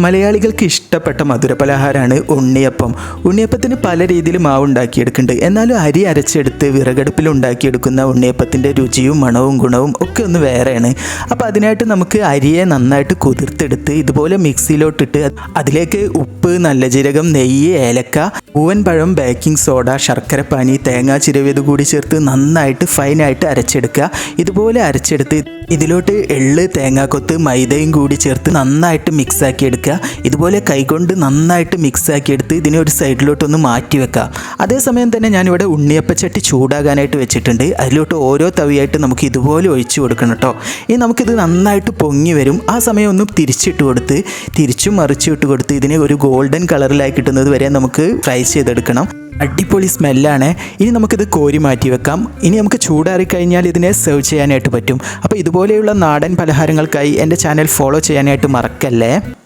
മലയാളികൾക്ക് ഇഷ്ടപ്പെട്ട മധുരപലഹാരമാണ് ഉണ്ണിയപ്പം. ഉണ്ണിയപ്പത്തിന് പല രീതിയിൽ മാവ് ഉണ്ടാക്കിയെടുക്കുന്നുണ്ട്. എന്നാലും അരി അരച്ചെടുത്ത് വിറകടുപ്പിൽ ഉണ്ടാക്കിയെടുക്കുന്ന ഉണ്ണിയപ്പത്തിൻ്റെ രുചിയും മണവും ഗുണവും ഒക്കെ ഒന്ന് വേറെയാണ്. അപ്പോൾ അതിനായിട്ട് നമുക്ക് അരിയെ നന്നായിട്ട് കുതിർത്തെടുത്ത് ഇതുപോലെ മിക്സിയിലോട്ടിട്ട് അതിലേക്ക് ഉപ്പ്, നല്ല ജീരകം, നെയ്യ്, ഏലക്ക, പൂവൻ പഴം, ബേക്കിംഗ് സോഡ, ശർക്കരപ്പാനി, തേങ്ങ ചിരവിയത് കൂടി ചേർത്ത് നന്നായിട്ട് ഫൈനായിട്ട് അരച്ചെടുക്കുക. ഇതുപോലെ അരച്ചെടുത്ത് ഇതിലോട്ട് എള്ള്, തേങ്ങാക്കൊത്ത്, മൈദയും കൂടി ചേർത്ത് നന്നായിട്ട് മിക്സാക്കി എടുക്കുക. ഇതുപോലെ കൈകൊണ്ട് നന്നായിട്ട് മിക്സാക്കി എടുത്ത് ഇതിനെ ഒരു സൈഡിലോട്ടൊന്ന് മാറ്റി വെക്കുക. അതേസമയം തന്നെ ഞാനിവിടെ ഉണ്ണിയപ്പച്ചട്ടി ചൂടാകാനായിട്ട് വെച്ചിട്ടുണ്ട്. അതിലോട്ട് ഓരോ തവിയായിട്ട് നമുക്ക് ഇതുപോലെ ഒഴിച്ചു കൊടുക്കണം കേട്ടോ. ഇനി നമുക്കിത് നന്നായിട്ട് പൊങ്ങി വരും. ആ സമയം ഒന്ന് തിരിച്ചിട്ട് കൊടുത്ത് തിരിച്ചും മറിച്ചും ഇട്ട് കൊടുത്ത് ഇതിനെ ഒരു ഗോൾഡൻ കളറിലായി കിട്ടുന്നത് വരെ നമുക്ക് ഫ്രൈ ചെയ്തെടുക്കണം. അടിപൊളി സ്മെല്ലാണ്. ഇനി നമുക്കിത് കോരി മാറ്റി വെക്കാം. ഇനി നമുക്ക് ചൂടാറി കഴിഞ്ഞാൽ ഇതിനെ സെർവ് ചെയ്യാനായിട്ട് പറ്റും. അപ്പോൾ ഇതുപോലെയുള്ള നാടൻ പലഹാരങ്ങൾക്കായി എൻ്റെ ചാനൽ ഫോളോ ചെയ്യാനായിട്ട് മറക്കല്ലേ.